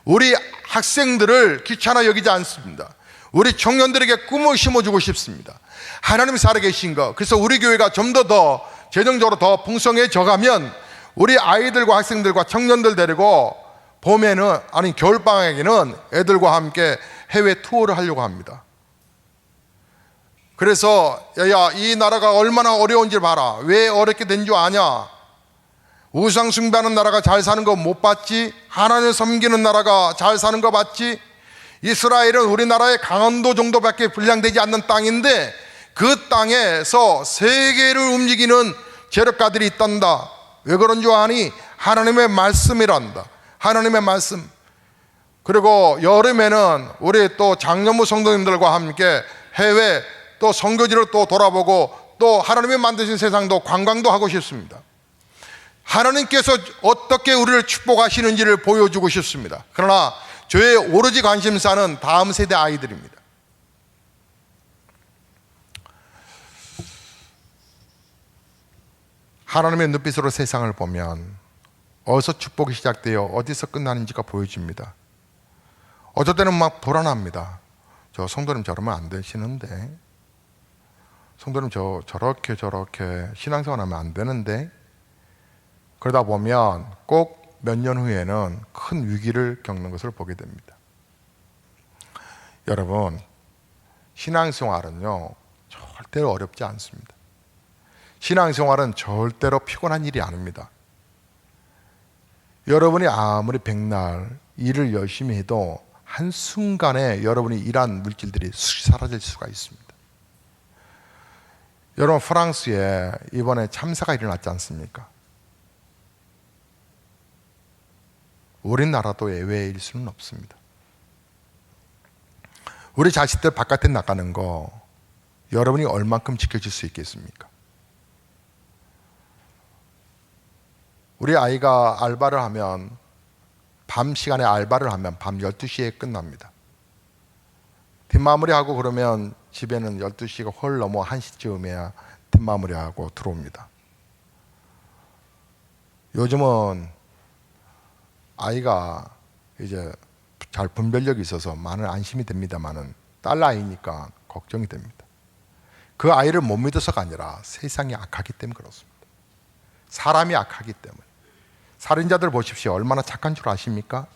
우리 학생들을 귀찮아 여기지 않습니다. 우리 청년들에게 꿈을 심어주고 싶습니다. 하나님이 살아계신 것, 그래서 우리 교회가 좀 더 재정적으로 더 풍성해져 가면 우리 아이들과 학생들과 청년들 데리고 봄에는, 아니 겨울방학에는 애들과 함께 해외 투어를 하려고 합니다. 그래서 야, 이 나라가 얼마나 어려운지 봐라. 왜 어렵게 된 줄 아냐? 우상 숭배하는 나라가 잘 사는 거 못 봤지? 하나님을 섬기는 나라가 잘 사는 거 봤지? 이스라엘은 우리나라의 강원도 정도밖에 분량되지 않는 땅인데 그 땅에서 세계를 움직이는 재력가들이 있단다. 왜 그런 줄 아니? 하나님의 말씀이란다. 하나님의 말씀. 그리고 여름에는 우리 또 장년부 성도님들과 함께 해외 또 선교지를 또 돌아보고 또 하나님이 만드신 세상도 관광도 하고 싶습니다. 하나님께서 어떻게 우리를 축복하시는지를 보여주고 싶습니다. 그러나 저의 오로지 관심사는 다음 세대 아이들입니다. 하나님의 눈빛으로 세상을 보면 어디서 축복이 시작되어 어디서 끝나는지가 보여집니다. 어쩔 때는 막 불안합니다. 저 성도님 저러면 안 되시는데, 성도님 저렇게 신앙생활하면 안 되는데, 그러다 보면 꼭 몇 년 후에는 큰 위기를 겪는 것을 보게 됩니다. 여러분, 신앙생활은요 절대로 어렵지 않습니다. 신앙생활은 절대로 피곤한 일이 아닙니다. 여러분이 아무리 백날 일을 열심히 해도 한순간에 여러분이 일한 물질들이 사라질 수가 있습니다. 여러분, 프랑스에 이번에 참사가 일어났지 않습니까? 우리나라도 예외일 수는 없습니다. 우리 자식들 바깥에 나가는 거 여러분이 얼만큼 지켜줄 수 있겠습니까? 우리 아이가 알바를 하면, 밤 시간에 알바를 하면 밤 12시에 끝납니다. 뒷마무리하고 그러면 집에는 12시가 헐 넘어 1시쯤에야 뒷마무리하고 들어옵니다. 요즘은 아이가 이제 잘 분별력이 있어서 많은 안심이 됩니다만은 딸 아이니까 걱정이 됩니다. 그 아이를 못 믿어서가 아니라 세상이 악하기 때문에 그렇습니다. 사람이 악하기 때문에. 살인자들 보십시오. 얼마나 착한 줄 아십니까?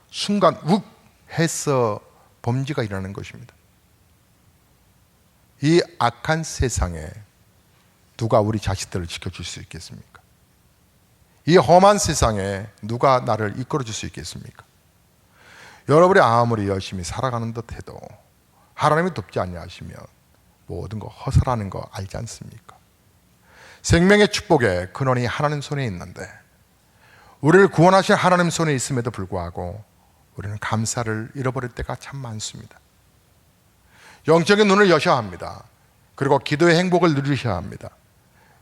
순간 욱 해서 범죄가 일어나는 것입니다. 이 악한 세상에 누가 우리 자식들을 지켜줄 수 있겠습니까? 이 험한 세상에 누가 나를 이끌어줄 수 있겠습니까? 여러분이 아무리 열심히 살아가는 듯 해도 하나님이 돕지 아니하시면 모든 거 허술하는 거 알지 않습니까? 생명의 축복의 근원이 하나님 손에 있는데 우리를 구원하신 하나님 손에 있음에도 불구하고 우리는 감사를 잃어버릴 때가 참 많습니다. 영적인 눈을 여셔야 합니다. 그리고 기도의 행복을 누리셔야 합니다.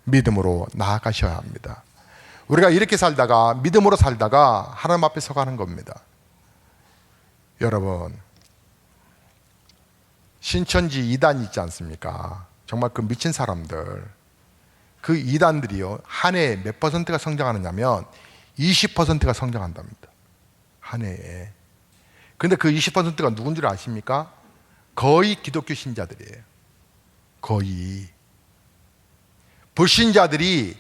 믿음으로 나아가셔야 합니다. 우리가 이렇게 살다가 믿음으로 살다가 하나님 앞에 서가는 겁니다. 여러분, 신천지 2단 있지 않습니까? 정말 그 미친 사람들, 그 2단들이요 한 해에 몇 퍼센트가 성장하느냐면 20%가 성장한답니다. 한 해에. 근데 그 20%가 누군 줄 아십니까? 거의 기독교 신자들이에요. 거의. 불신자들이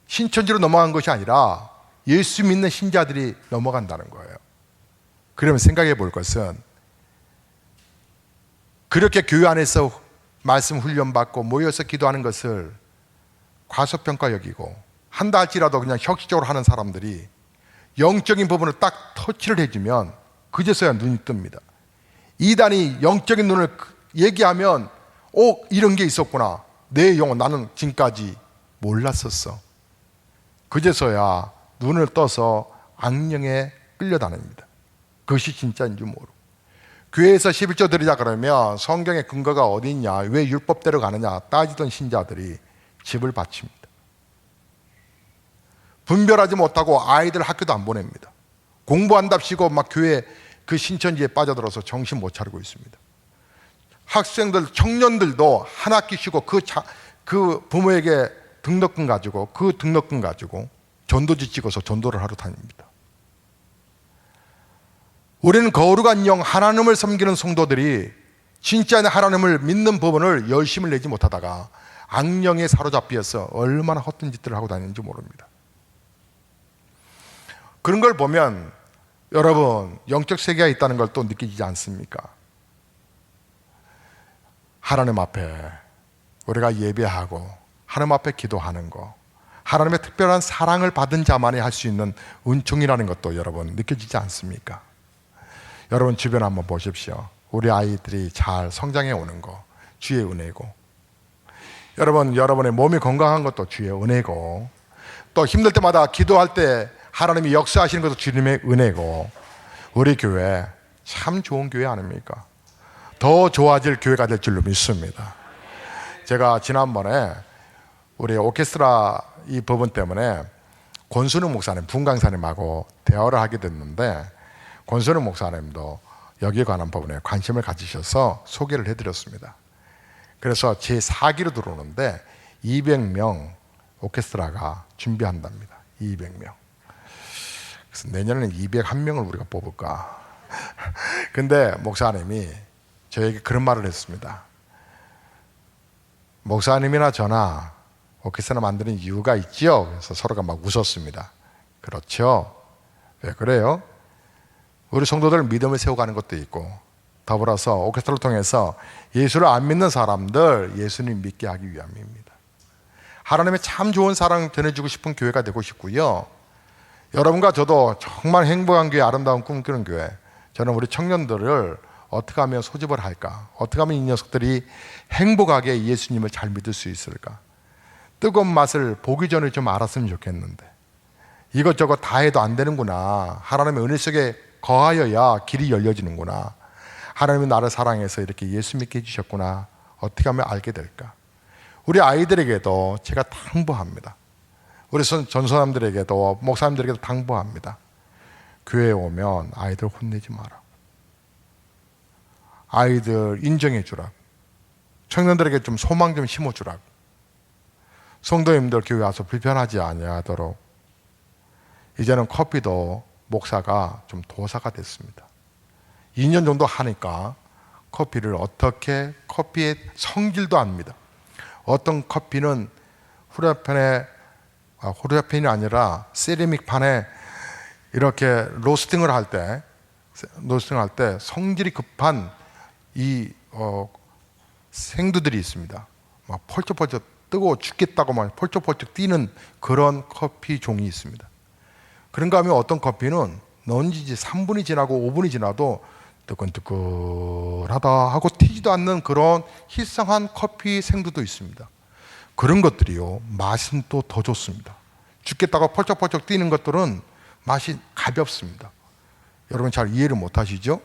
신천지로 넘어간 것이 아니라 예수 믿는 신자들이 넘어간다는 거예요. 그러면 생각해 볼 것은 그렇게 교회 안에서 말씀 훈련받고 모여서 기도하는 것을 과소평가 여기고 한다 할지라도 그냥 형식적으로 하는 사람들이 영적인 부분을 딱 터치를 해주면 그제서야 눈이 뜹니다. 이단이 영적인 눈을 얘기하면 이런 게 있었구나. 내 영혼 나는 지금까지 몰랐었어. 그제서야 눈을 떠서 악령에 끌려다닙니다. 그것이 진짜인 줄 모르고. 교회에서 11조 드리자 그러면 성경의 근거가 어디 있냐, 왜 율법대로 가느냐 따지던 신자들이 집을 바칩니다. 분별하지 못하고 아이들 학교도 안 보냅니다. 공부한답시고 막 교회 그 신천지에 빠져들어서 정신 못 차리고 있습니다. 학생들, 청년들도 한 학기 쉬고 그 부모에게 등록금 가지고 그 등록금 가지고 전도지 찍어서 전도를 하러 다닙니다. 우리는 거룩한 영 하나님을 섬기는 성도들이 진짜 하나님을 믿는 부분을 열심을 내지 못하다가 악령에 사로잡혀서 얼마나 헛된 짓들을 하고 다니는지 모릅니다. 그런 걸 보면 여러분 영적 세계가 있다는 걸 또 느끼지 않습니까? 하나님 앞에 우리가 예배하고 하나님 앞에 기도하는 거, 하나님의 특별한 사랑을 받은 자만이 할 수 있는 은총이라는 것도 여러분 느껴지지 않습니까? 여러분 주변 한번 보십시오. 우리 아이들이 잘 성장해 오는 거 주의 은혜고, 여러분의 몸이 건강한 것도 주의 은혜고, 또 힘들 때마다 기도할 때 하나님이 역사하시는 것도 주님의 은혜고, 우리 교회 참 좋은 교회 아닙니까? 더 좋아질 교회가 될 줄로 믿습니다. 제가 지난번에 우리 오케스트라 이 부분 때문에 권순우 목사님, 분강사님하고 대화를 하게 됐는데, 권순우 목사님도 여기에 관한 부분에 관심을 가지셔서 소개를 해드렸습니다. 그래서 제 4기로 들어오는데 200명 오케스트라가 준비한답니다. 200명. 그래서 내년에는 201명을 우리가 뽑을까. 근데 목사님이 저에게 그런 말을 했습니다. 목사님이나 저나 오케스트라 만드는 이유가 있죠. 그래서 서로가 막 웃었습니다. 그렇죠. 왜 그래요? 우리 성도들 믿음을 세워가는 것도 있고, 더불어서 오케스트라를 통해서 예수를 안 믿는 사람들 예수님 믿게 하기 위함입니다. 하나님의 참 좋은 사랑 전해주고 싶은 교회가 되고 싶고요. 여러분과 저도 정말 행복한 교회, 아름다운 꿈꾸는 교회, 저는 우리 청년들을 어떻게 하면 소집을 할까? 어떻게 하면 이 녀석들이 행복하게 예수님을 잘 믿을 수 있을까? 뜨거운 맛을 보기 전에 좀 알았으면 좋겠는데, 이것저것 다 해도 안 되는구나. 하나님의 은혜 속에 거하여야 길이 열려지는구나. 하나님이 나를 사랑해서 이렇게 예수 믿게 해주셨구나. 어떻게 하면 알게 될까? 우리 아이들에게도 제가 당부합니다. 우리 전사람들에게도, 목사님들에게도 당부합니다. 교회에 오면 아이들 혼내지 마라. 아이들 인정해 주라. 청년들에게 좀 소망 좀 심어주라. 성도님들 교회 와서 불편하지 아니하도록. 이제는 커피도 목사가 좀 도사가 됐습니다. 2년 정도 하니까 커피를 어떻게, 커피의 성질도 압니다. 어떤 커피는 후라이팬이 아니라 세라믹 판에 이렇게 로스팅을 할 때 성질이 급한 이 생두들이 있습니다. 막 펄쩍펄쩍 뜨거워 죽겠다고 막 펄쩍펄쩍 뛰는 그런 커피 종이 있습니다. 그런가 하면 어떤 커피는 넣은 지 3분이 지나고 5분이 지나도 뜨끈뜨끈하다 하고 튀지도 않는 그런 희성한 커피 생두도 있습니다. 그런 것들이요, 맛은 또 더 좋습니다. 죽겠다고 펄쩍펄쩍 뛰는 것들은 맛이 가볍습니다. 여러분 잘 이해를 못 하시죠?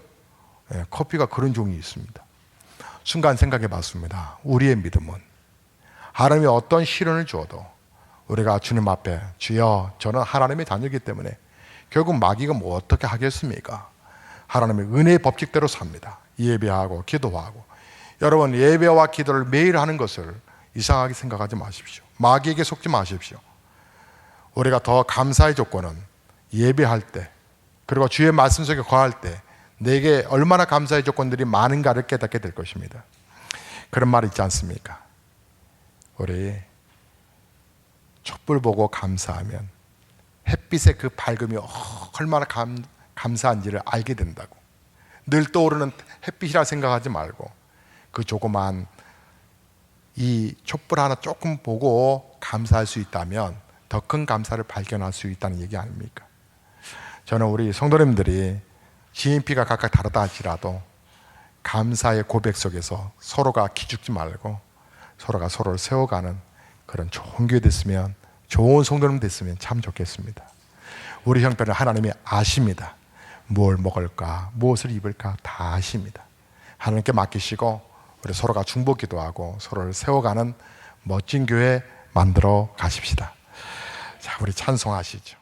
커피가 그런 종이 있습니다. 순간 생각해 봤습니다. 우리의 믿음은 하나님이 어떤 시련을 주어도 우리가 주님 앞에 주여 저는 하나님의 자녀이기 때문에 결국 마귀가 뭐 어떻게 하겠습니까? 하나님의 은혜의 법칙대로 삽니다. 예배하고 기도하고. 여러분 예배와 기도를 매일 하는 것을 이상하게 생각하지 마십시오. 마귀에게 속지 마십시오. 우리가 더 감사의 조건은 예배할 때 그리고 주의 말씀 속에 거할 때 내게 얼마나 감사의 조건들이 많은가를 깨닫게 될 것입니다. 그런 말 있지 않습니까? 우리 촛불 보고 감사하면 햇빛의 그 밝음이 얼마나 감사한지를 알게 된다고. 늘 떠오르는 햇빛이라 생각하지 말고 그 조그만 이 촛불 하나 조금 보고 감사할 수 있다면 더 큰 감사를 발견할 수 있다는 얘기 아닙니까? 저는 우리 성도님들이 GNP가 각각 다르다 할지라도 감사의 고백 속에서 서로가 기죽지 말고 서로가 서로를 세워가는 그런 좋은 교회 됐으면, 좋은 성도님 됐으면 참 좋겠습니다. 우리 형편을 하나님이 아십니다. 뭘 먹을까, 무엇을 입을까 다 아십니다. 하나님께 맡기시고 우리 서로가 중보 기도하고 서로를 세워가는 멋진 교회 만들어 가십시다. 자, 우리 찬송하시죠.